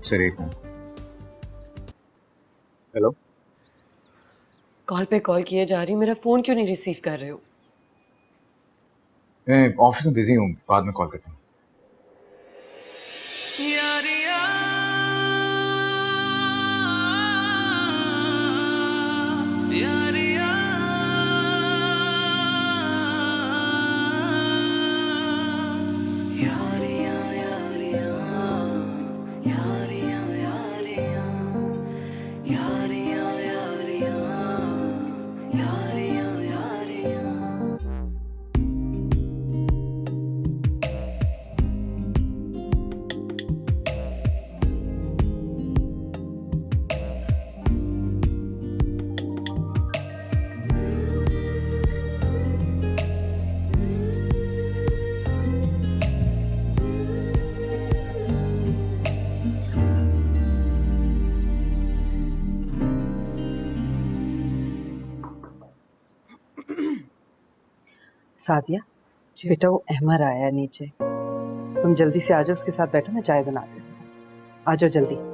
अफसर एक हूँ। हेलो, कॉल पे कॉल किए जा रही, मेरा फोन क्यों नहीं रिसीव कर रहे हो? मैं ऑफिस में बिजी हूँ, बाद में कॉल करता हूँ। सादिया, बेटा वो अहमर आया है नीचे, तुम जल्दी से आ जाओ, उसके साथ बैठो, मैं चाय बना देती हूँ। आ जाओ जल्दी।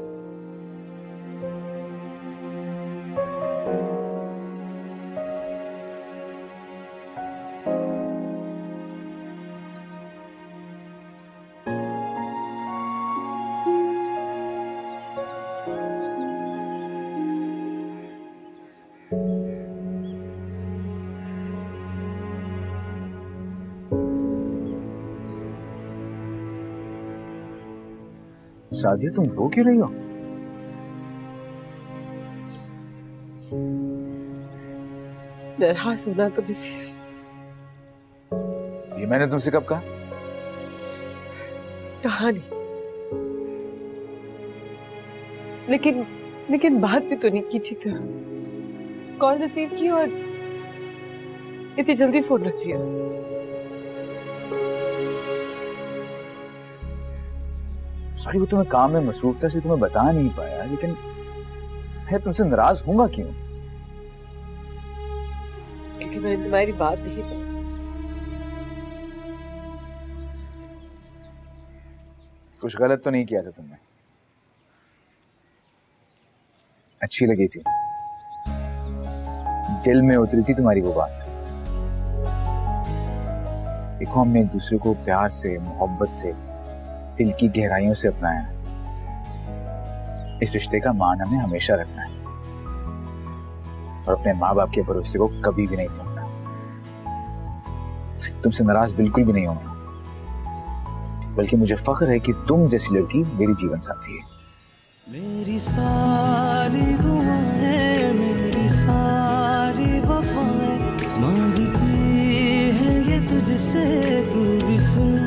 सादिया, तुम रो क्यों रही हो? नाराज होना तो किसी ये मैंने तुमसे कब कहा? कहा नहीं, लेकिन लेकिन बात भी तो नहीं की ठीक तरह से। कॉल रिसीव की और इतनी जल्दी फोन रख लिया। सॉरी, वो तुम्हें काम में मसरूफ था, इसलिए तुम्हें बता नहीं पाया, लेकिन मैं तुमसे नाराज होऊंगा क्यों? क्योंकि मैंने तुम्हारी बात नहीं की। कुछ गलत तो नहीं किया था तुमने, अच्छी लगी थी, दिल में उतरी थी तुम्हारी वो बात। देखो, हमने एक दूसरे को प्यार से, मोहब्बत से, दिल की गहराइयों से अपनाया। इस रिश्ते का मान हमें हमेशा रखना है और अपने माँ बाप के भरोसे को कभी भी नहीं तोड़ना। तुमसे नाराज बिल्कुल भी नहीं होंगे, बल्कि मुझे फख्र है कि तुम जैसी लड़की मेरी जीवन साथी है। मेरी सारी दुआएं, मेरी सारी वफाएं मांगती है ये तुझसे, तू भी सुन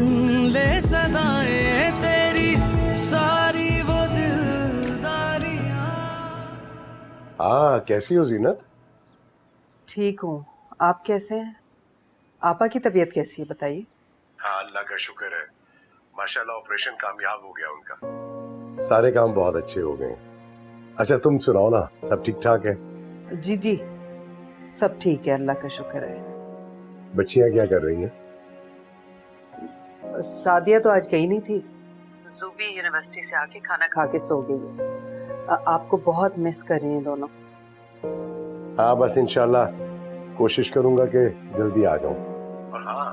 ले सदाएं तेरी सारी वो दिलदारियां। हाँ, कैसी हो जीनत? ठीक हूँ, आप कैसे हैं? आपा की तबीयत कैसी है बताइए? हाँ, अल्लाह का शुक्र है, माशाल्लाह ऑपरेशन कामयाब हो गया उनका, सारे काम बहुत अच्छे हो गए। अच्छा, तुम सुनाओ ना, सब ठीक ठाक है? जी जी, सब ठीक है, अल्लाह का शुक्र है। बच्चियां क्या कर रही हैं? सादिया तो आज गई नहीं थी, जूबी यूनिवर्सिटी से आके खाना खा के सो गई है। आपको बहुत मिस कर रही हैं दोनों। हाँ, बस इंशाल्लाह कोशिश करूंगा कि जल्दी आ जाऊं। और हाँ,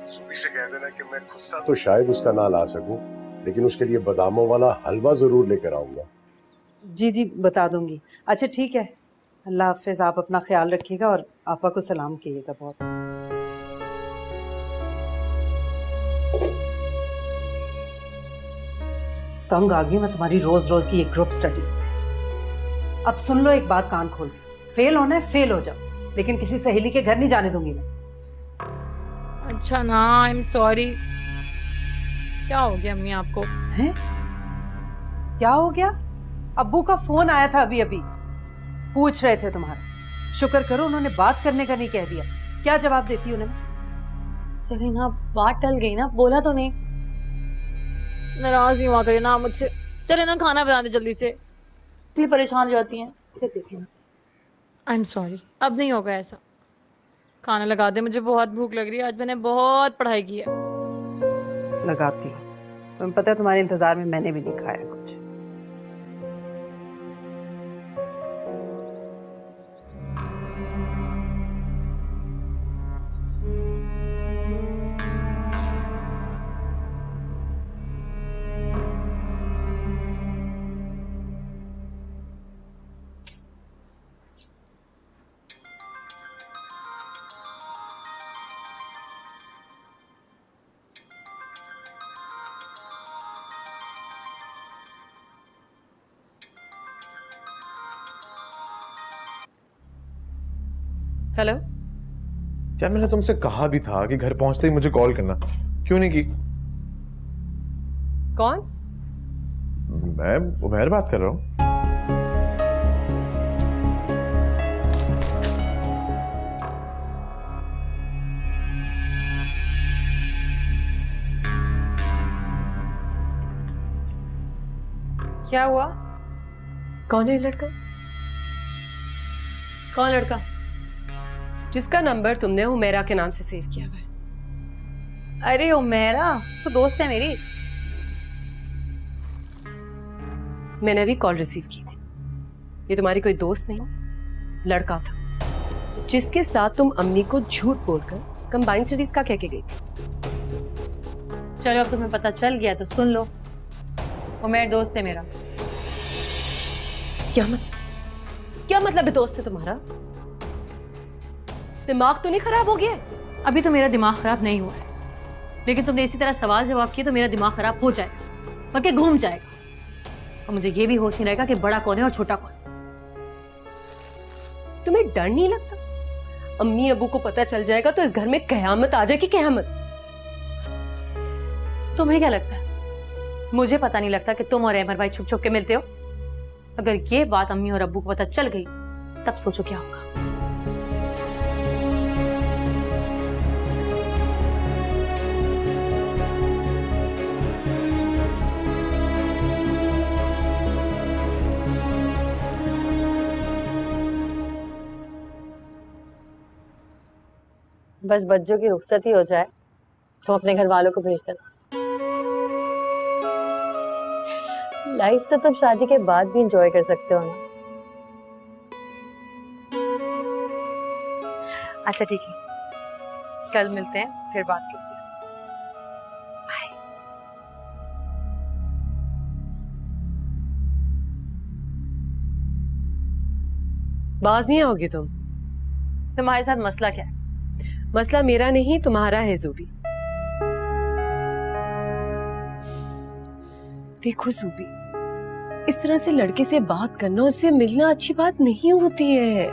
जूबी से कह देना कि मैं गुस्सा तो शायद उसका ना ला सकूं, लेकिन उसके लिए बादामों वाला हलवा जरूर लेकर आऊंगा। जी जी, बता दूंगी। अच्छा ठीक है, अल्लाह हाफिज, आप अपना ख्याल रखिएगा और आपा को सलाम कीजिएगा बहुत। तंग आ गई मैं तुम्हारी रोज रोज की ये ग्रुप स्टडी से। अब सुन लो एक बात कान खोल, फेल होना है फेल हो जाओ, लेकिन किसी सहेली के घर नहीं जाने दूंगी मैं। अच्छा ना, आई एम सॉरी। क्या हो गया अम्मी आपको? हैं? क्या हो गया? अब्बू का फोन आया था अभी अभी, पूछ रहे थे तुम्हारा। शुक्र करो उन्होंने बात करने का नहीं कह दिया। क्या जवाब देती उन्हें? चले ना, बात टल गई ना, बोला तो नहीं। नाराज नहीं हुआ करे ना मुझसे। चले ना, खाना बना दे जल्दी से, इतनी परेशान हो जाती हैं। आई एम सॉरी, अब नहीं होगा ऐसा। खाना लगा दे, मुझे बहुत भूख लग रही है, आज मैंने बहुत पढ़ाई की है। लगाती हूँ, तुम्हें पता है तुम्हारे इंतजार में मैंने भी नहीं खाया कुछ। हेलो, यार मैंने तुमसे कहा भी था कि घर पहुंचते ही मुझे कॉल करना, क्यों नहीं की? कौन? मैं उमैर बात कर रहा हूँ। क्या हुआ? कौन है लड़का? कौन लड़का? जिसका नंबर तुमने उमेरा के नाम से सेव किया हुआ है। अरे उमेरा तो दोस्त है मेरी। मैंने अभी कॉल रिसीव की थी। ये तुम्हारी कोई दोस्त नहीं, लड़का था जिसके साथ तुम अम्मी को झूठ बोलकर कंबाइंड स्टडीज का कह के गई थी। चलो अब तुम्हें पता चल गया तो सुन लो, उमेर दोस्त है मेरा। क्या मतलब है दोस्त है तुम्हारा? दिमाग तो नहीं खराब हो गया? अभी तो मेरा दिमाग खराब नहीं हुआ है, लेकिन तुमने इसी तरह सवाल जवाब किए तो मेरा दिमाग खराब हो जाएगा, बल्कि घूम जाएगा। और मुझे ये भी होश नहीं रहेगा कि बड़ा कौन है और छोटा कौन। तुम्हें डर नहीं लगता? अम्मी अबू को पता चल जाएगा तो इस घर में कयामत आ जाएगी, कयामत। तुम्हें क्या लगता है मुझे पता नहीं लगता कि तुम और अहमद भाई छुप छुप के मिलते हो? अगर ये बात अम्मी और अब्बू को पता चल गई तब सोचो क्या होगा। बस बच्चों की रुखसती हो जाए तो अपने घर वालों को भेज देना। लाइफ तो तुम शादी के बाद भी एंजॉय कर सकते हो ना। अच्छा ठीक है, कल मिलते हैं, फिर बात करते हैं। बाय। बाज नहीं आओगी तुम? तुम्हारे साथ मसला क्या है? मसला मेरा नहीं तुम्हारा है ज़ूबी। देखो ज़ूबी, इस तरह से लड़के से बात करना, उससे मिलना अच्छी बात नहीं होती है।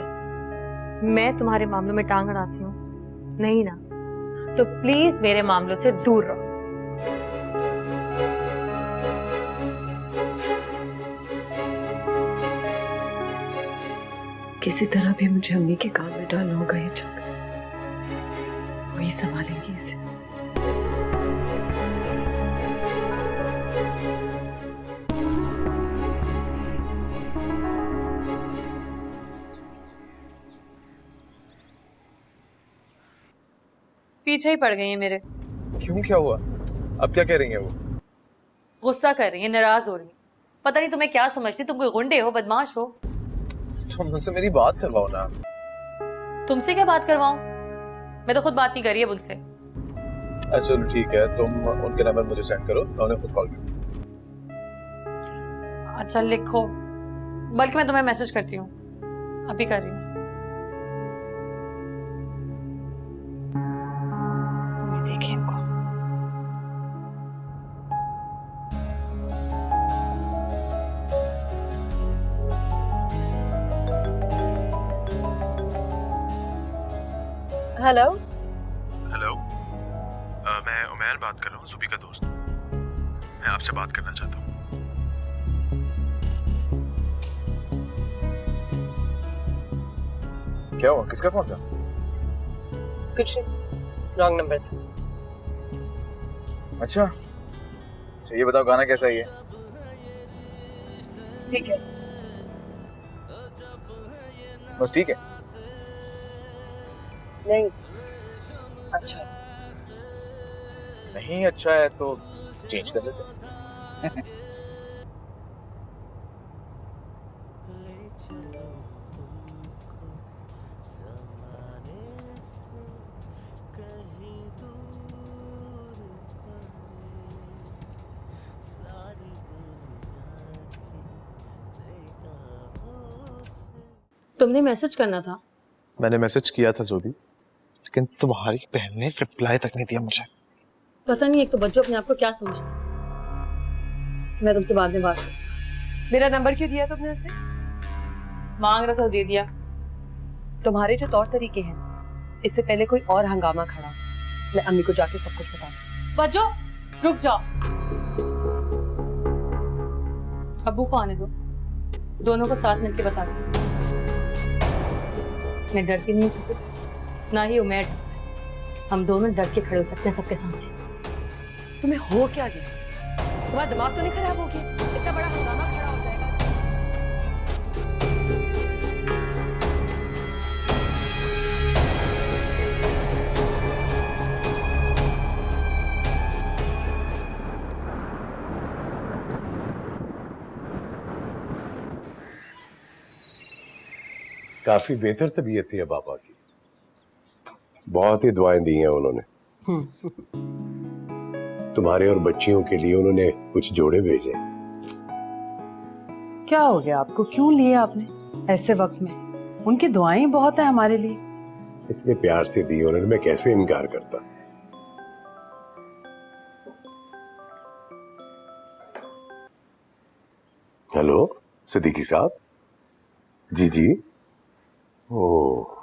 मैं तुम्हारे मामलों में टांग अड़ाती हूँ? नहीं ना, तो प्लीज मेरे मामलों से दूर रहो। किसी तरह भी मुझे अम्मी के काम में डालना होगा ये चक्कर। वही संभालेंगी इसे। पीछे ही पड़ गई है मेरे। क्यों, क्या हुआ? अब क्या कह रही है वो? गुस्सा कर रही है, नाराज हो रही है। पता नहीं तुम्हें क्या समझती, तुम कोई गुंडे हो, बदमाश हो। तुम उनसे मेरी बात करवाओ ना। तुमसे क्या बात करवाऊं? मैं तो खुद बात नहीं कर रही है उनसे। अच्छा ठीक है, तुम उनके नंबर मुझे सेंड करो, मैं उन्हें खुद कॉल करती हूँ। अच्छा लिखो, बल्कि मैं तुम्हें मैसेज करती हूँ, अभी कर रही हूँ। देखिए इनको। हेलो, हेलो, मैं उमैर बात कर रहा हूँ, ज़ुबी का दोस्त। मैं आपसे बात करना चाहता हूँ। क्या हुआ? किसका फोन था? कुछ नहीं, रॉन्ग नंबर था। अच्छा, ये बताओ गाना कैसा है ये? ठीक है। बस ठीक है? नहीं, अच्छा। नहीं अच्छा है तो चेंज कर लेते हैं। तुमने मैसेज करना था। मैंने मैसेज किया था ज़ुबी, लेकिन तुम्हारी बहन ने रिप्लाई तक नहीं दिया मुझे। पता नहीं, एक तो बच्चों अपने आप को क्या समझते। मैं तुमसे बाद में बात मेरा नंबर क्यों दिया तुमने उसे? मांग रहा था, दे दिया। तुम्हारे जो तौर तरीके हैं, इससे पहले कोई और हंगामा खड़ा हो, मैं अम्मी को जाके सब कुछ बता दूं। बच्चों रुक जाओ, अब्बू को आने दो, दोनों को साथ मिलके बता दो। मैं डरती नहीं हूँ किसी से, ना ही उमेर डरता है। हम दोनों डर के खड़े हो सकते हैं सबके सामने। तुम्हें हो क्या गया? तुम्हारा दिमाग तो नहीं खराब हो गया? इतना बड़ा हंगामा खड़ा हो जाएगा। काफी बेहतर तबीयत थी अब पापा की, बहुत ही दुआएं दी हैं उन्होंने। तुम्हारे और बच्चियों के लिए उन्होंने कुछ जोड़े भेजे। क्या हो गया आपको? क्यों लिए आपने ऐसे वक्त में? उनकी दुआएं बहुत है हमारे लिए। इतने प्यार से दी उन्होंने, मैं कैसे इनकार करता। हेलो सिद्दीकी साहब। जी जी। ओह,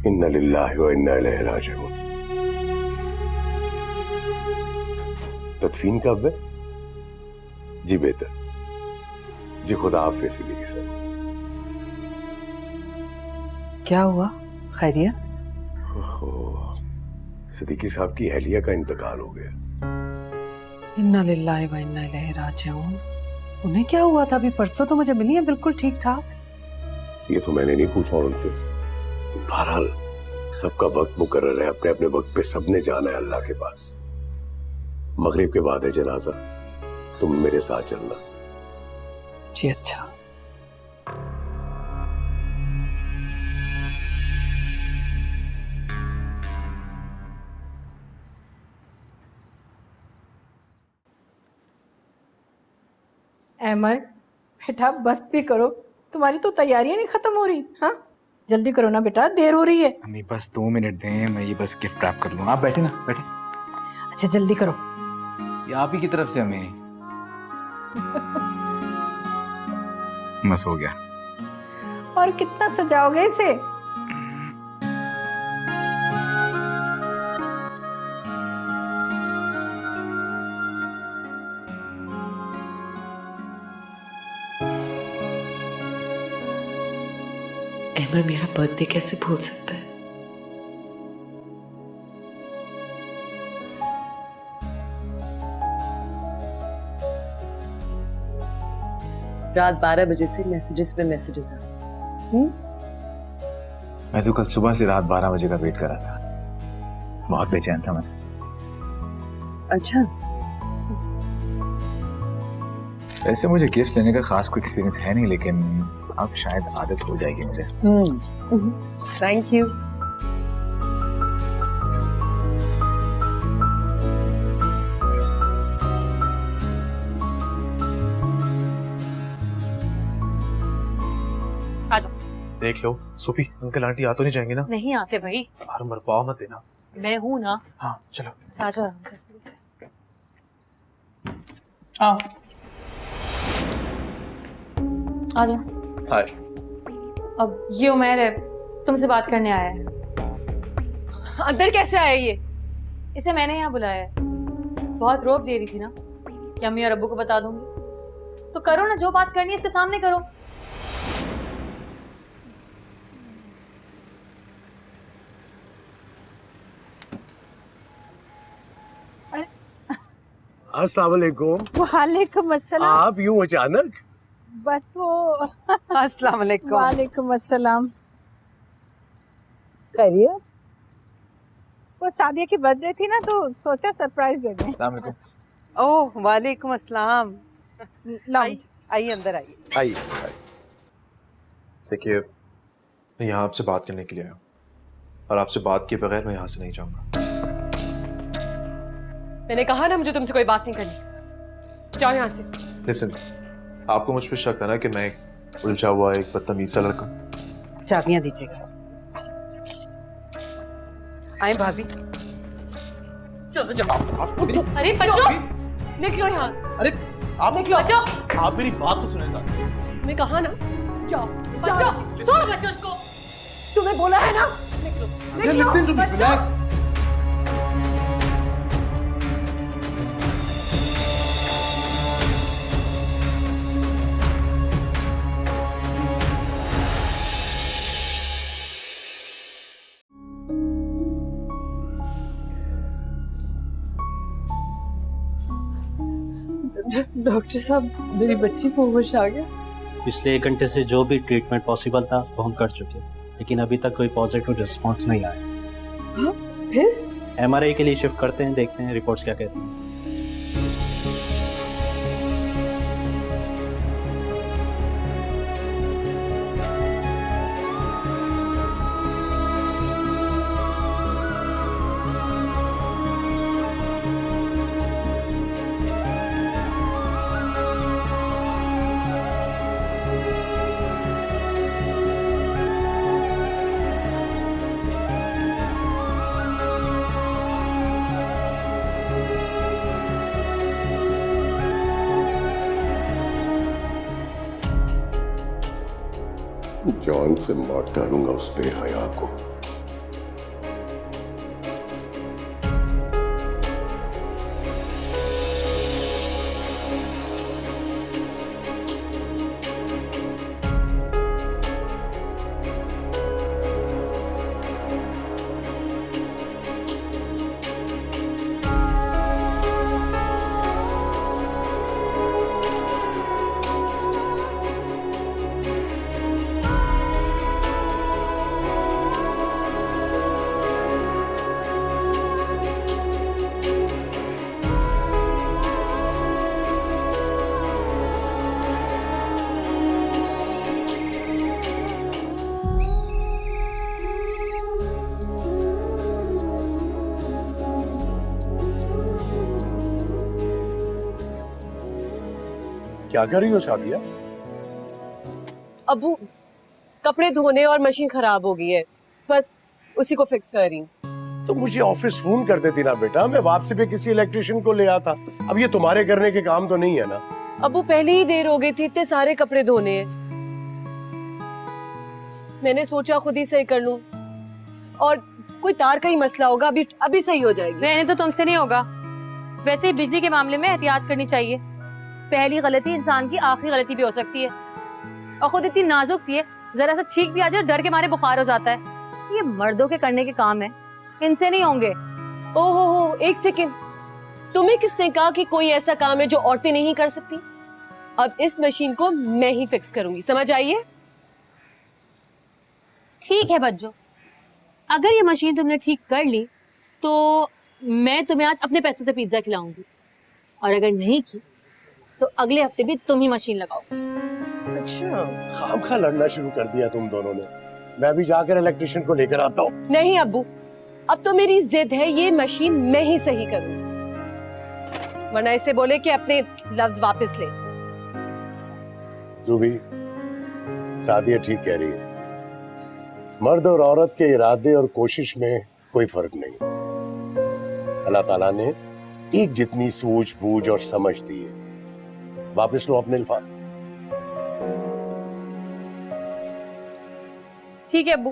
इन्ना लिल्लाहि व इन्ना इलैहि राजिऊन। तदफीन कब है? जी बेहतर। जी खुदा हाफिज़ सिद्दीकी साहब। क्या हुआ? खैरियत? ओह, सिद्दीकी साहब की अहलिया का इंतकाल हो गया। इन्ना लिल्लाहि व इन्ना इलैहि राजिऊन। उन्हें क्या हुआ था? अभी परसों तो मुझे मिली है बिल्कुल ठीक ठाक। ये तो मैंने नहीं पूछा उनसे। बहरहाल सबका वक्त मुकर्रर है, अपने अपने वक्त पे सबने जाना है अल्लाह के पास। मगरिब के बाद है जनाजा, तुम मेरे साथ चलना। जी अच्छा। अहमद बेटा बस भी करो, तुम्हारी तो तैयारियां नहीं खत्म हो रही। हाँ जल्दी करो ना बेटा, देर हो रही है। अम्मी बस 2 मिनट दें, मैं ये बस गिफ्ट रैप कर लूँ। आप बैठे ना, बैठे। अच्छा जल्दी करो। ये आप ही की तरफ से हमें बस हो गया। और कितना सजाओगे इसे? अहमद मेरा बर्थडे कैसे भूल सकता है? रात 12 बजे से मैसेजेस पे मैसेजेस आ रहे। मैं तो कल सुबह से रात 12 बजे का वेट कर रहा था, बहुत बेचैन था मैं। अच्छा, वैसे मुझे गिफ्ट लेने का खास कोई एक्सपीरियंस है नहीं, लेकिन अब शायद आदत हो जाएगी मुझे। Thank you. देख लो सुबी, अंकल आंटी आ तो नहीं जाएंगे ना? नहीं आते भाई, बार मरपाव मत देना। मैं हूं ना। हाँ चलो। आ जाओ आराम से। आओ आ जाओ। हाय। अब ये उमेर है, तुमसे बात करने आया है। अंदर कैसे आया ये? इसे मैंने यहाँ बुलाया है। बहुत रोब दे रही थी ना कि अम्मी और अब्बू को बता दूंगी, तो करो ना, जो बात करनी है इसके सामने करो। अस्सलाम वालेकुम। वालेकुम अस्सलाम। आप यूं अचानक? बस वो अस्सलाम वालेकुम। वालेकुम अस्सलाम। खैरियत? वो सादिया की बर्थडे थी ना, तो सोचा सरप्राइज दे दें। अस्सलाम वालेकुम। ओह वालेकुम अस्सलाम। लॉन्च आइए अंदर आइए। आइए। देखिए, मैं यहाँ आपसे बात करने के लिए आया हूँ, और आपसे बात किए बगैर मैं यहाँ से नहीं जाऊँगा। मैंने कहा ना मुझे तुमसे कोई बात नहीं करनी। जाओ यहाँ से। लिसन, आपको मुझ पर शक था ना कि मैं एक उलझा हुआ एक बदतमीज सा लड़का। चाबियां दीजिएगा। आए भाभी। चलो जाओ। उठो। अरे बच्चों, निकलो यहाँ। अरे आप निकलो। आप मेरी बात तो सुने साहब। मैंने कहा ना, जाओ। बच्चों छोड़ो बच्चों इसको। तुम्हें बोला है ना, निकलो, निकलो, लिसन टू मी, बच्चों। रिलैक्स। डॉक्टर साहब, मेरी बच्ची को होश आ गया। पिछले 1 घंटे से जो भी ट्रीटमेंट पॉसिबल था वो हम कर चुके, लेकिन अभी तक कोई पॉजिटिव रिस्पांस नहीं आया। फिर एमआरआई के लिए शिफ्ट करते हैं, देखते हैं रिपोर्ट्स क्या कहते हैं। जॉन से मार डालूंगा उस बेहया को। क्या कर रही हो सादिया? अबू, कपड़े धोने और मशीन खराब हो गई है, बस उसी को फिक्स कर रही हूँ। तो मुझे ऑफिस फोन कर देती ना बेटा, मैं वापसी पे किसी इलेक्ट्रिशियन को ले आता। अब ये तुम्हारे करने के काम तो नहीं है ना। अबू, पहले ही देर हो गई थी, इतने सारे कपड़े धोने हैं। मैंने सोचा खुद ही सही कर लूं, और कोई तार का ही मसला होगा, अभी अभी सही हो जाएगी। रहने तो तुमसे नहीं होगा। वैसे ही बिजली के मामले में एहतियात करनी चाहिए। पहली गलती इंसान की आखिरी गलती भी हो सकती है, और खुद इतनी नाजुक सी है, जरा सा छींक भी आ जाए डर के मारे बुखार हो जाता है। ये मर्दों के करने के काम है, इनसे नहीं होंगे। ओहो, एक सेकेंड, तुम्हें किसने कहा कि कोई ऐसा काम है जो औरतें नहीं कर सकती? अब इस मशीन को मैं ही फिक्स करूंगी, समझ आइए? ठीक है बच्चों, अगर ये मशीन तुमने ठीक कर ली तो मैं तुम्हें आज अपने पैसों से पिज्जा खिलाऊंगी, और अगर नहीं की तो अगले हफ्ते भी तुम ही मशीन लगाओ। अच्छा, खामखा लड़ना शुरू कर दिया तुम दोनों ने। मैं भी जाकर इलेक्ट्रिशियन को लेकर आता हूँ। नहीं अब्बू, अब तो मेरी जिद है, ये मशीन मैं ही सही करूंगी, वरना इसे बोले कि अपने लफ्ज वापस ले। भी सादिया ठीक कह रही है, मर्द और औरत के इरादे और कोशिश में कोई फर्क नहीं। अल्लाह ताला ने एक जितनी सूझबूझ और समझ दी है। वापस लो अपने अल्फाज। ठीक है अब्बू,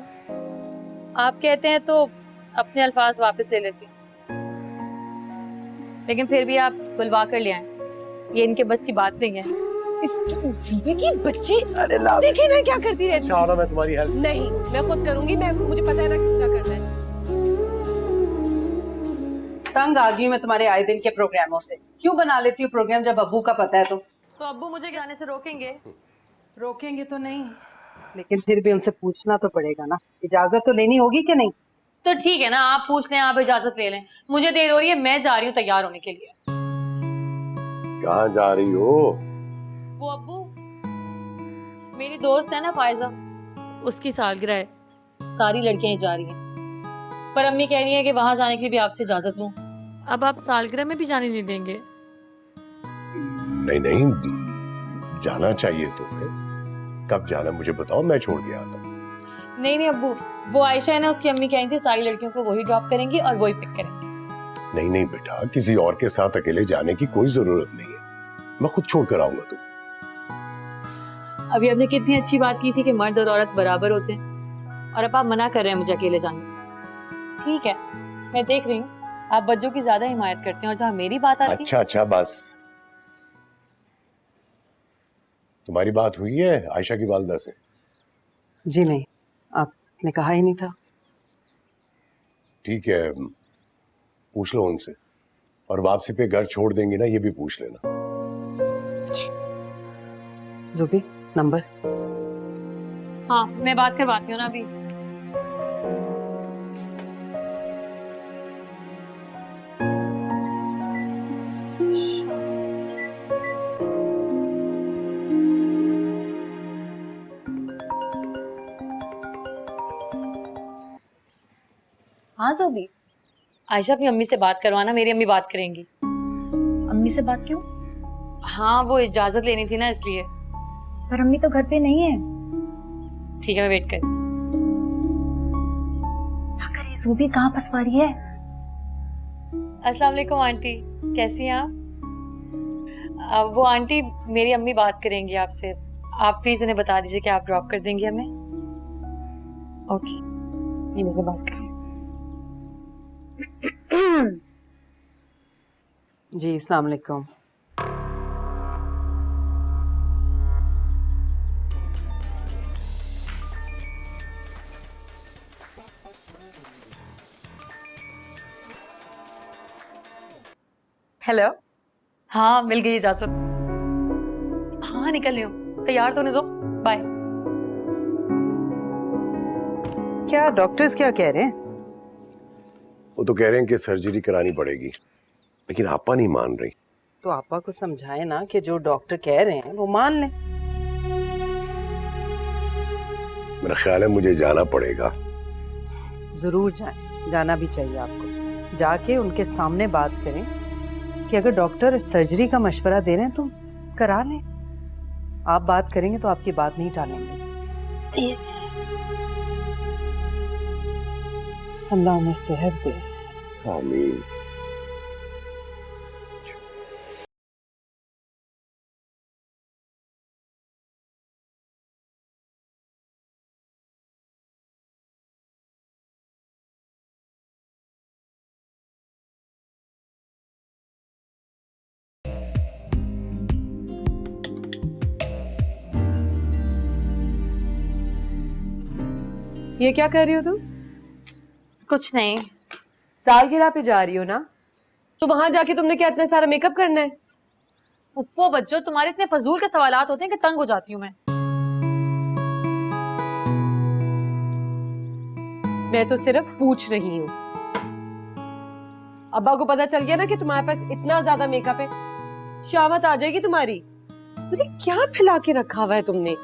आप कहते हैं तो अपने अल्फाज वापस ले लेती हूँ, लेकिन फिर भी आप बुलवा कर ले आए, ये इनके बस की बात नहीं है। इसकी मुसीबत की बच्ची, अरे ला देखे ना क्या करती रहती है। अच्छा, मैं तुम्हारी हेल्प नहीं, मैं खुद करूंगी, मुझे पता है ना किस तरह करना है। तंग आ गई मैं तुम्हारे आए दिन के प्रोग्रामों से। क्यों बना लेती हूँ प्रोग्राम जब अब्बू का पता है तो अब्बू मुझे जाने से रोकेंगे? रोकेंगे तो नहीं, लेकिन फिर भी उनसे पूछना तो पड़ेगा ना, इजाजत तो लेनी होगी कि नहीं? तो ठीक है ना, आप पूछ लें, आप इजाजत ले लें। मुझे देर हो रही है, मैं जा रही हूँ तैयार होने के लिए। कहाँ जा रही हो? वो अब्बू, मेरी दोस्त है ना फायजा, उसकी सालगिरह है, सारी लड़कियां ही जा रही हैं, पर अम्मी कह रही है कि वहां जाने के लिए भी आपसे इजाजत लूं। अब आप सालगिरह में भी जाने नहीं देंगे? नहीं नहीं, जाना चाहिए तुम्हें। कब जाना मुझे बताओ, मैं छोड़ के आता हूँ। नहीं नहीं अब्बू, वो आयशा है ना, उसकी अम्मी कही थी सारी लड़कियों को वही ड्रॉप करेंगी और वही पिक करेंगी। नहीं नहीं बेटा, किसी और के साथ अकेले जाने की कोई जरूरत नहीं है, मैं खुद छोड़ कर आऊंगा तुम। अभी आपने कितनी अच्छी बात की थी कि मर्द और औरत बराबर होते हैं, और अब आप मना कर रहे हैं मुझे अकेले जाने से। ठीक है, मैं देख रही हूँ आप बच्चों की ज्यादा हिमायत करते हैं और जहाँ मेरी बात आती अच्छा अच्छा बस। तुम्हारी बात हुई है आयशा की वालदा से? जी नहीं, आपने कहा ही नहीं था। ठीक है, पूछ लो उनसे, और वापसी पे घर छोड़ देंगी ना ये भी पूछ लेना। जुबी नंबर। हाँ, मैं बात करवाती हूँ ना अभी। हाँ जोबी, आयशा अपनी अम्मी से बात करवाना, मेरी अम्मी बात करेंगी। अम्मी से बात क्यों? हाँ, वो इजाजत लेनी थी ना इसलिए। पर अम्मी तो घर पे नहीं है। ठीक है, मैं वेट कर। क्या करे, ज़ूबी कहाँ फंसवा रही है? अस्सलाम वालेकुम आंटी, कैसी हैं आप? वो आंटी मेरी अम्मी बात करेंगी आपसे, आप प्लीज उन्हें बता दीजिए कि आप ड्रॉप कर देंगी हमें। ओके, ये मुझे बात करें। जी अस्सलाम वालेकुम। हेलो, हाँ मिल गई इजाजत। हाँ निकल रही हूँ, तैयार तो नहीं दो। बाय। क्या डॉक्टर्स क्या कह रहे हैं? वो तो कह रहे हैं कि सर्जरी करानी पड़ेगी, लेकिन आपा नहीं मान रही। तो आपा को समझाए ना कि जो डॉक्टर कह रहे हैं वो मान लें। मेरा ख्याल है मुझे जाना पड़ेगा। जरूर जाएं, जाना भी चाहिए आपको। जाके उनके सामने बात करें कि अगर डॉक्टर सर्जरी का मशवरा दे रहे हैं तो करा लें। आप बात करेंगे तो आपकी बात नहीं टालेंगे। अल्लाह उन्हें सेहत दे। आमीन। ये क्या कर रही हो तुम? कुछ नहीं। सालगिरह पे जा रही हो ना, तो वहां जाके तुमने क्या इतना सारा मेकअप करना है? उफ़ो बच्चों, तुम्हारे इतने फजूल के सवालात होते हैं कि तंग हो जाती हूँ मैं। मैं तो सिर्फ पूछ रही हूँ। अब्बा को पता चल गया ना कि तुम्हारे पास इतना ज्यादा मेकअप है, शामत आ जाएगी तुम्हारी। अरे क्या फैला के रखा हुआ है तुमने?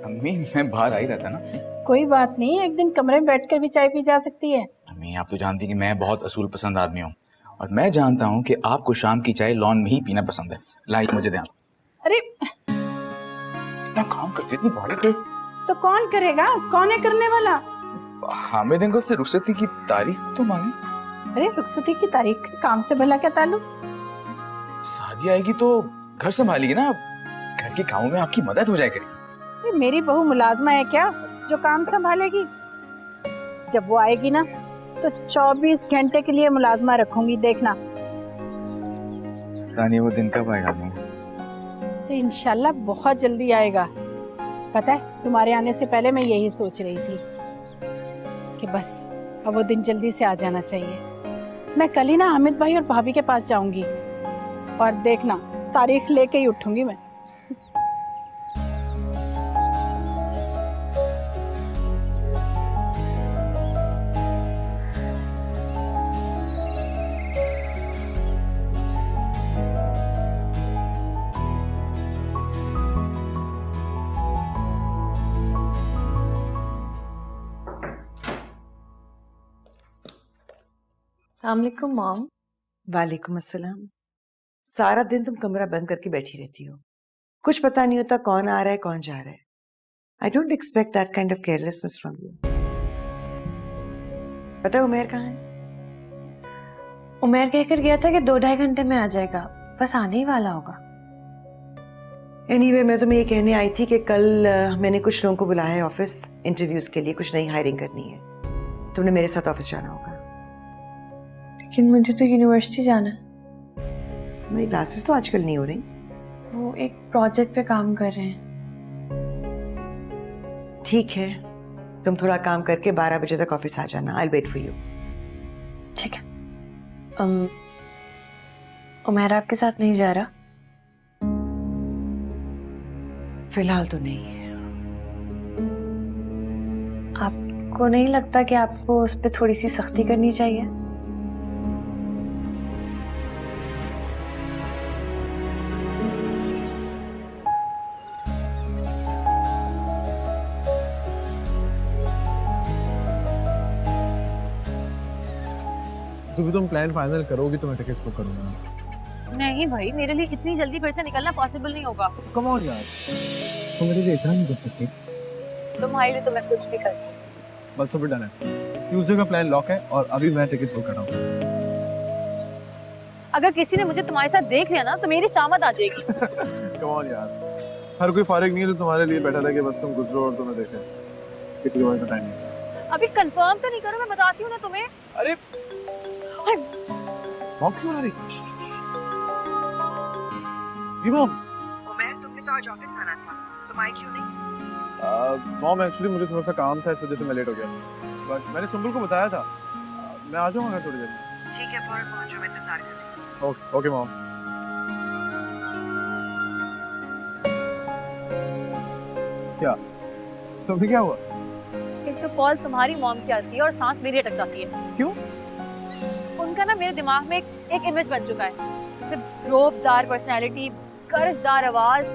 अम्मी मैं बाहर आ ही रहा था ना। कोई बात नहीं, एक दिन कमरे में बैठकर भी चाय पी जा सकती है। अम्मी आप तो जानती हैं कि मैं बहुत असूल पसंद आदमी हूँ, और मैं जानता हूँ कि आपको शाम की चाय लॉन में ही पीना पसंद है। लाइक मुझे दें आप। अरे इतना काम करती इतनी भारी थे। तो कौन करेगा, कौन है करने वाला? हामिद अंकल से रुखसती की तारीख तो मांगी। अरे रुखसती की तारीख का काम से भला क्या ताल्लुक? शादी आएगी तो घर संभालेगी ना, घर के कामों में आपकी मदद हो जाए करेगी। मेरी बहू मुलाजमा है क्या जो काम संभालेगी? जब वो आएगी ना तो 24 घंटे के लिए मुलाजमा रखूंगी, देखना। तानी वो दिन कब आएगा? इंशाल्लाह बहुत जल्दी आएगा। पता है तुम्हारे आने से पहले मैं यही सोच रही थी कि बस अब वो दिन जल्दी से आ जाना चाहिए। मैं कल ही ना हामिद भाई और भाभी के पास जाऊंगी, और देखना तारीख लेके ही उठूंगी मैं। वालेकुम मॉम। वालेकुम अस्सलाम। सारा दिन तुम कमरा बंद करके बैठी रहती हो, कुछ पता नहीं होता कौन आ रहा है कौन जा रहा है। I don't expect that kind of carelessness from you. पता है उमेर कहाँ है? उमेर कहकर गया था कि 2-2.5 घंटे में आ जाएगा, बस आने ही वाला होगा। एनीवे, मैं तुम्हें ये कहने आई थी कि कल मैंने कुछ लोगों को बुलाया है ऑफिस इंटरव्यूज के लिए, कुछ नई हायरिंग करनी है। तुमने मेरे साथ ऑफिस जाना होगा। लेकिन मुझे तो यूनिवर्सिटी जाना है। मेरी क्लासेस तो आजकल नहीं हो रही। वो एक प्रोजेक्ट पे काम कर रहे हैं। ठीक है, तुम थोड़ा काम करके 12 बजे तक ऑफिस आ जाना। I will wait for you. ठीक है। उमेर आपके साथ नहीं जा रहा? फिलहाल तो नहीं। आपको नहीं लगता कि आपको उस पर थोड़ी सी सख्ती करनी चाहिए? सुबह तुम प्लान फाइनल करोगी तो मैं टिकट्स बुक करूंगा। नहीं भाई, मेरे लिए इतनी जल्दी फिर से निकलना पॉसिबल नहीं होगा। कम ऑन यार, तुम मेरे लिए इतना नहीं कर सकती। तुम्हारे लिए तो मैं कुछ भी कर सकती। बस तो फिर डन है। ट्यूसडे का प्लान लॉक है और अभी मैं टिकट्स बुक कर रहा हूँ। अगर किसी ने मुझे तुम्हारे साथ देख लिया ना तो मेरी शामत आ जाएगी। कम ऑन यार, हर कोई फारिग नहीं है तो तुम्हारे लिए बैठा रहे कि बस तुम गुजरो और तुम्हें देखे। किसी के पास तो टाइम नहीं। अभी कंफर्म तो नहीं करो, मैं बताती हूँ ना तुम्हें। अरे मॉम क्यों आ रही? जी मॉम। उमेर, तुमने तो आज ऑफिस आना था, तुम आए क्यों नहीं? मॉम एक्चुअली मुझे थोड़ा सा काम था, इस वजह से मैं लेट हो गया। बट मैंने सुंबुल को बताया था, मैं आ जाऊंगा थोड़ी देर में। ठीक है, फौरन पहुंचो, मैं इंतजार कर रही हूँ। Okay mom. क्या तुम्हें क्या हुआ? एक तो कॉल तुम्हारी मॉम की आती है और सांस मेरी अटक जाती है। क्यों? उनका ना मेरे दिमाग में एक इमेज बन चुका है, जैसे रोबदार पर्सनालिटी, कर्जदार आवाज,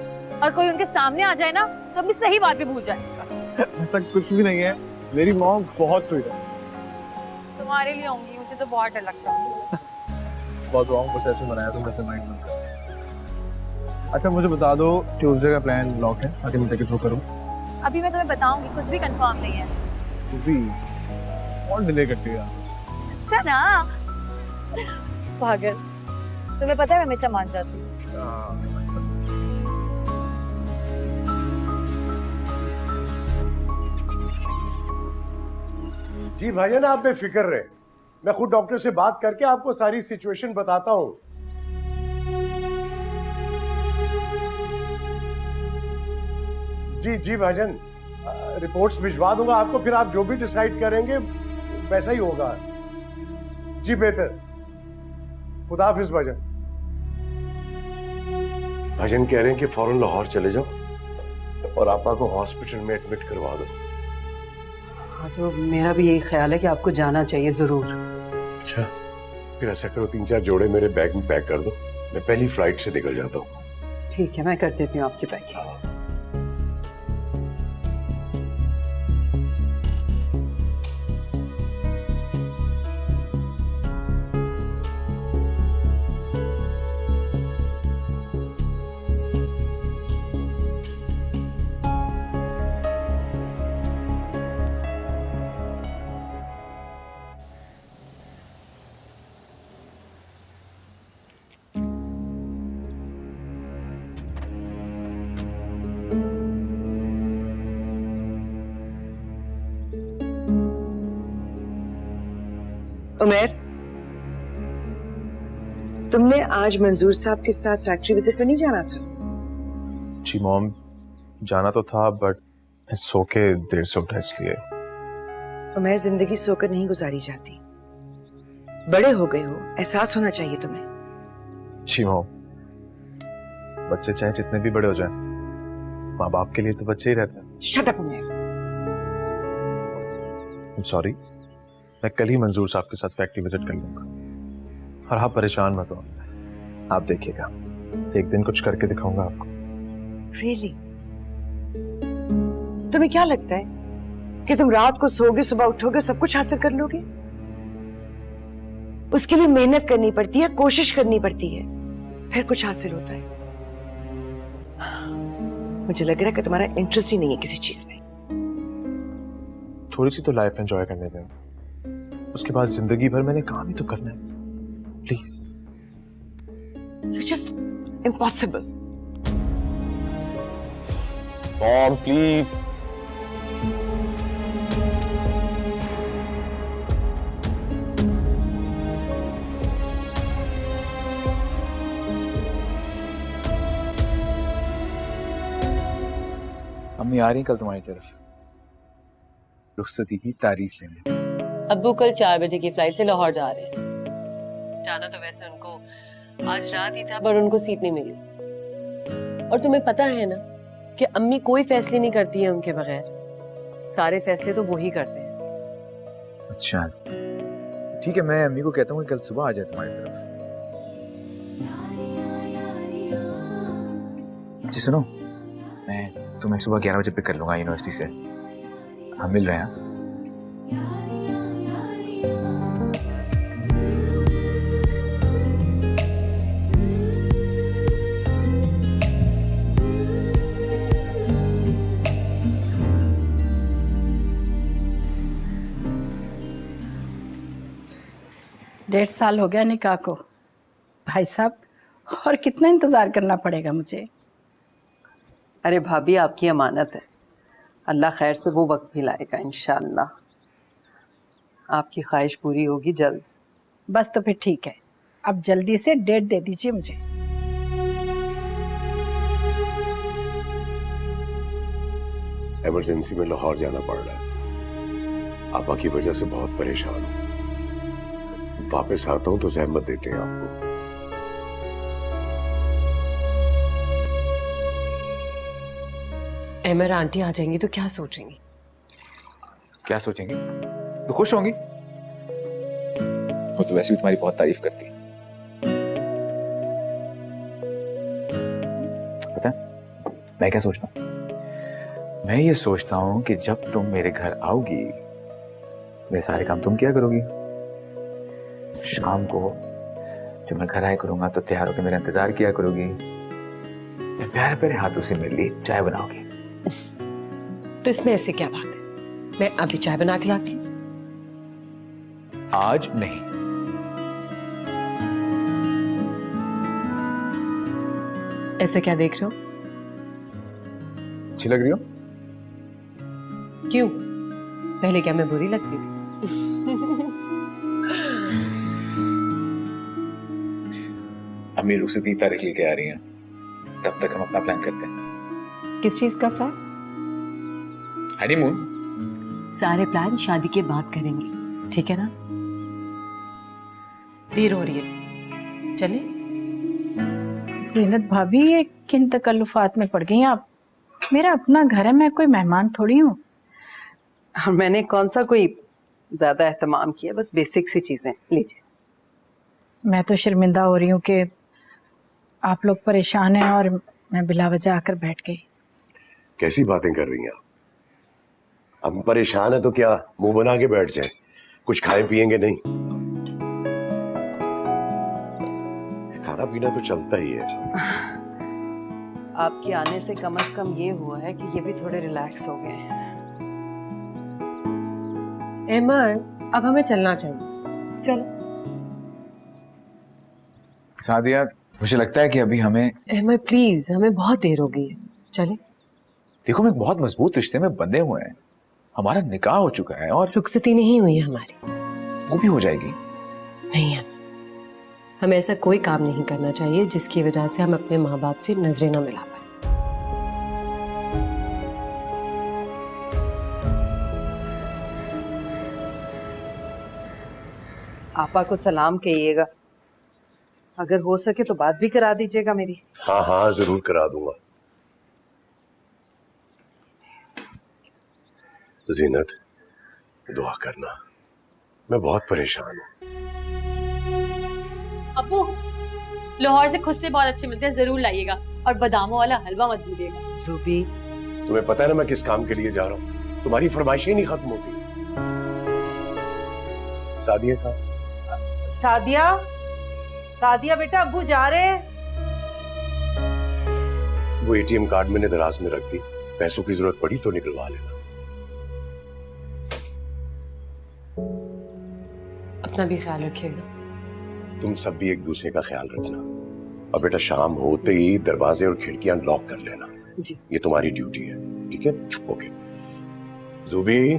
और कोई उनके सामने आ जाए ना तो अपनी सही बात भी भूल जाए। ऐसा कुछ भी नहीं है, मेरी मॉम बहुत स्वीट है। तुम्हारे लिए होंगी, मुझे तो बहुत डर लगता है। बहुत रॉन्ग परसेप्शन बनाया तुमने अपने माइंड में। अच्छा मुझे बता दो, ट्यूसडे का प्लान लॉक है, आगे मैं टिकट बुक करूं? अभी मैं तुम्हें बताऊंगी, कुछ भी कंफर्म नहीं है। कुछ भी और डिले करती है। अच्छा ना, पागल, तुम्हें पता है मैं हमेशा मान जाती हूँ। जी भाईजान, आप बेफिक्र रहे, मैं खुद डॉक्टर से बात करके आपको सारी सिचुएशन बताता हूँ। जी भाईजान, रिपोर्ट्स भिजवा दूंगा आपको, फिर आप जो भी डिसाइड करेंगे वैसा ही होगा। जी बेहतर, खुदा हाफिज भाईजान। भाईजान कह रहे हैं कि फौरन लाहौर चले जाओ और आपा को हॉस्पिटल में एडमिट करवा दो। हाँ, तो मेरा भी यही ख्याल है कि आपको जाना चाहिए जरूर। अच्छा, फिर ऐसा करो 3-4 जोड़े मेरे बैग में पैक कर दो, मैं पहली फ्लाइट से निकल जाता हूँ। ठीक है, मैं कर देती हूँ आपकी पैकिंग। उमेर, तुमने आज मंजूर साहब के साथ फैक्ट्री विजिट पर नहीं जाना था? जी मॉम, जाना तो था बट मैं सो के देर से उठा इसलिए। उमेर, जिंदगी सोकर नहीं गुजारी जाती, बड़े हो गए हो, एहसास होना चाहिए तुम्हें। जी मॉम, बच्चे चाहे जितने भी बड़े हो जाएं, माँ बाप के लिए तो बच्चे ही रहते हैं। शट अप उमेर। सॉरी, मैं कल ही मंजूर साहब के साथ फैक्ट्री विजिट कर लूंगा और आप परेशान मत हो, आप देखिएगा, एक दिन कुछ करके दिखाऊंगा आपको। Really? तुम्हें क्या लगता है कि तुम रात को सोओगे, सुबह उठोगे, सब कुछ हासिल कर लोगे? उसके लिए मेहनत करनी पड़ती है, कोशिश करनी पड़ती है, फिर कुछ हासिल होता है। मुझे लग रहा है कि तुम्हारा इंटरेस्ट ही नहीं है किसी चीज में। थोड़ी सी तो लाइफ एंजॉय करने दें, उसके बाद जिंदगी भर मैंने काम ही तो करना है। Please. You're just impossible. Mom please. अम्मी आ रही कल तुम्हारी तरफ, रुखसती की तारीफ लेने। अब्बू कल 4 बजे की फ्लाइट से लाहौर जा रहे हैं। जाना तो वैसे उनको आज रात ही था, पर उनको सीट नहीं मिली। और तुम्हें पता है ना कि अम्मी कोई फैसले नहीं करती है उनके बगैर, सारे फैसले तो वो ही करते हैं। अच्छा ठीक है, मैं अम्मी को कहता हूँ कि कल सुबह आ जाए तुम्हारी तरफ। जी सुनो, मैं तुम्हें सुबह 11 बजे पिक कर लूंगा यूनिवर्सिटी से, हम मिल रहे हैं। डेढ़ साल हो गया निकाह को भाई साहब, और कितना इंतजार करना पड़ेगा मुझे। अरे भाभी, आपकी अमानत है, अल्लाह खैर से वो वक्त भी लाएगा इंशाअल्लाह। आपकी ख्वाहिश पूरी होगी जल्द। बस तो फिर ठीक है, अब जल्दी से डेट दे दीजिए मुझे। इमरजेंसी में लाहौर जाना पड़ रहा है, आपा की वजह से बहुत परेशान हूँ। वापस आता हूँ तो जहमत देते हैं आपको। एमर आंटी आ जाएंगी तो क्या सोचेंगी? क्या सोचेंगी? तो खुश होंगी, वो तो वैसे भी तुम्हारी बहुत तारीफ करती है। पता है मैं क्या सोचता हूँ? मैं ये सोचता हूँ कि जब तुम मेरे घर आओगी तो ये सारे काम तुम क्या करोगी। शाम को जब मैं घर आया करूंगा तो तैयार होकर मेरा इंतजार किया करोगी, प्यारे प्यारे हाथों से मेरे लिए चाय बनाओगी। तो इसमें ऐसे क्या बात है, मैं अभी चाय बना के लाती हूँ। आज नहीं, ऐसे क्या देख रहे हो? अच्छी लग रही हो। क्यों, पहले क्या मैं बुरी लगती थी? अम्मी रुखसती तारीख लेके आ रही हैं, तब तक हम अपना प्लान करते हैं। किस चीज का प्लान? हनीमून। सारे प्लान शादी के बाद करेंगे, ठीक है ना? देर हो रही है, चले? जीनत भाभी, ये किन तकल्लुफात में पड़ गई आप? मेरा अपना घर है, मैं कोई मेहमान थोड़ी हूँ। और मैंने कौन सा कोई ज्यादा एहतमाम किया, बस बेसिक सी चीजें। लीजिए। मैं तो शर्मिंदा हो रही हूँ कि आप लोग परेशान हैं और मैं बिला वजह आकर बैठ गई। कैसी बातें कर रही हैं आप? हम परेशान है तो क्या मुंह बना के बैठ जाए, कुछ खाएं पिएंगे नहीं? खाना पीना तो चलता ही है। आपके आने से कम ये हुआ है कि ये भी थोड़े रिलैक्स हो गए हैं। एमर, अब हमें चलना चाहिए। चलो। सादिया, मुझे लगता है कि अभी हमें। एमर प्लीज, हमें बहुत देर हो गई है, चले? देखो, हम एक बहुत मजबूत रिश्ते में बंधे हुए हैं, हमारा निकाह हो चुका है और रुखसती नहीं हुई है हमारी। वो भी हो जाएगी। नहीं है, हमें ऐसा कोई काम नहीं करना चाहिए जिसकी वजह से हम अपने माँ बाप से नजरें न मिला पाए। आपा को सलाम कहिएगा, अगर हो सके तो बात भी करा दीजिएगा मेरी। हाँ हाँ, जरूर करा दूंगा। जीनत, दुआ करना, मैं बहुत परेशान हूँ। अब्बू, लाहौर से खुद से बहुत अच्छे मिलते हैं, जरूर लाइएगा। और बादामों वाला हलवा मत भूलिएगा। ज़ुबी, तुम्हें पता है ना मैं किस काम के लिए जा रहा हूँ? तुम्हारी फरमाइशें नहीं खत्म होती। सादिया का सादिया, सादिया बेटा, अब्बू जा रहे हैं। वो एटीएम कार्ड मैंने दराज में रख दी, पैसों की जरूरत पड़ी तो निकलवा लेना। अपना भी ख्याल रखिएगा। तुम सब भी एक दूसरे का ख्याल रखना। और बेटा शाम होते ही दरवाजे और खिड़कियां लॉक कर लेना। जी। ये तुम्हारी ड्यूटी है, ठीक है? ओके। जुबी,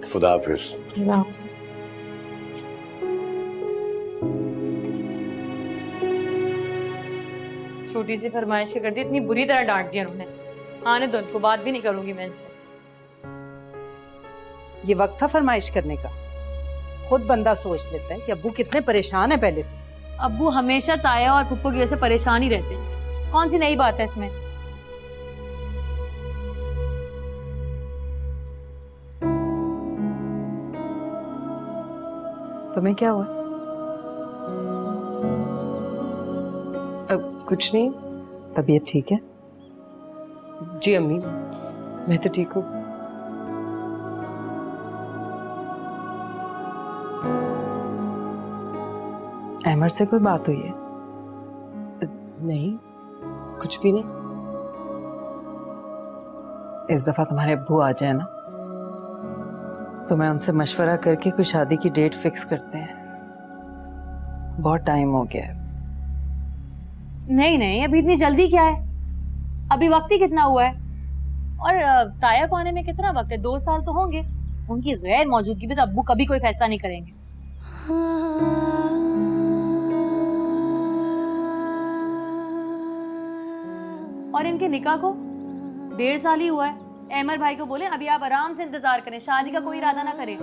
खुदा हाफिज। छोटी सी फरमाइश कर दी, इतनी बुरी तरह डांट दिया उन्होंने। आने दो उनको, बात भी नहीं करूंगी मैं इनसे। ये वक्त था फरमाइश करने का। खुद बंदा सोच लेता है कि अब्बू कितने परेशान है पहले से। अब्बू हमेशा ताया और पुप्पो की वजह से परेशान ही रहते हैं। कौन सी नई बात है इसमें? तुम्हें क्या हुआ? कुछ नहीं। तबीयत ठीक है? जी अम्मी, मैं तो ठीक हूँ। अहमद से कोई बात हुई है? नहीं, कुछ भी नहीं। इस दफा तुम्हारे अब्बू आ जाए ना, तो मैं उनसे मशवरा करके कोई शादी की डेट फिक्स करते हैं। बहुत टाइम हो गया है। नहीं नहीं, अभी इतनी जल्दी क्या है? अभी वक्त ही कितना हुआ है? और ताया को आने में कितना वक्त है? 2 साल तो होंगे। उनकी गैर मौजूदगी में तो अब्बू कभी कोई फैसला नहीं करेंगे। और इनके निकाह को 1.5 साल ही हुआ है। अहमद भाई को बोले अभी आप आराम से इंतजार करें, शादी का कोई इरादा ना करें।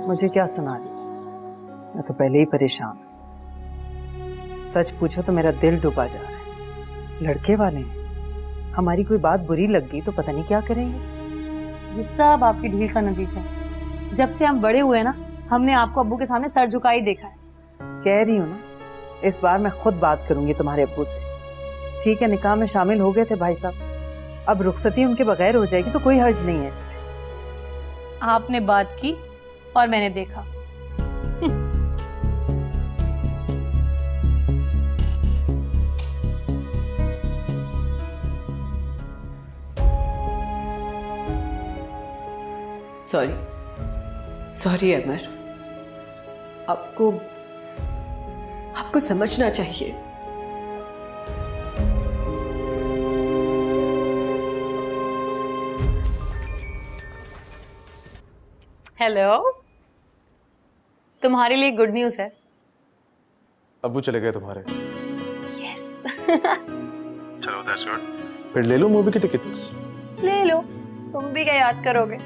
मुझे क्या सुना रही? मैं तो पहले ही परेशान हूं। सच पूछो तो मेरा दिल डूबा जा रहा है। लड़के वाले हैं, हमारी कोई बात बुरी लग गई तो पता नहीं क्या करेंगे। ये सब आपकी ढील का नतीजा है। जब से हम बड़े हुए ना, हमने आपको अब्बू के सामने सर झुकाई देखा है। कह रही हूँ ना, इस बार मैं खुद बात करूंगी तुम्हारे अब्बू से। ठीक है, निकाह में शामिल हो गए थे भाई साहब, अब रुखसती उनके बगैर हो जाएगी तो कोई हर्ज नहीं है इसमें। आपने बात की और मैंने देखा। सॉरी, सॉरी अमर। आपको समझना चाहिए। हेलो, तुम्हारे लिए गुड न्यूज है। अब्बू चले गए तुम्हारे? यस। चलो दैट्स गुड। फिर ले लो मूवी की टिकट्स। ले लो, तुम भी क्या याद करोगे।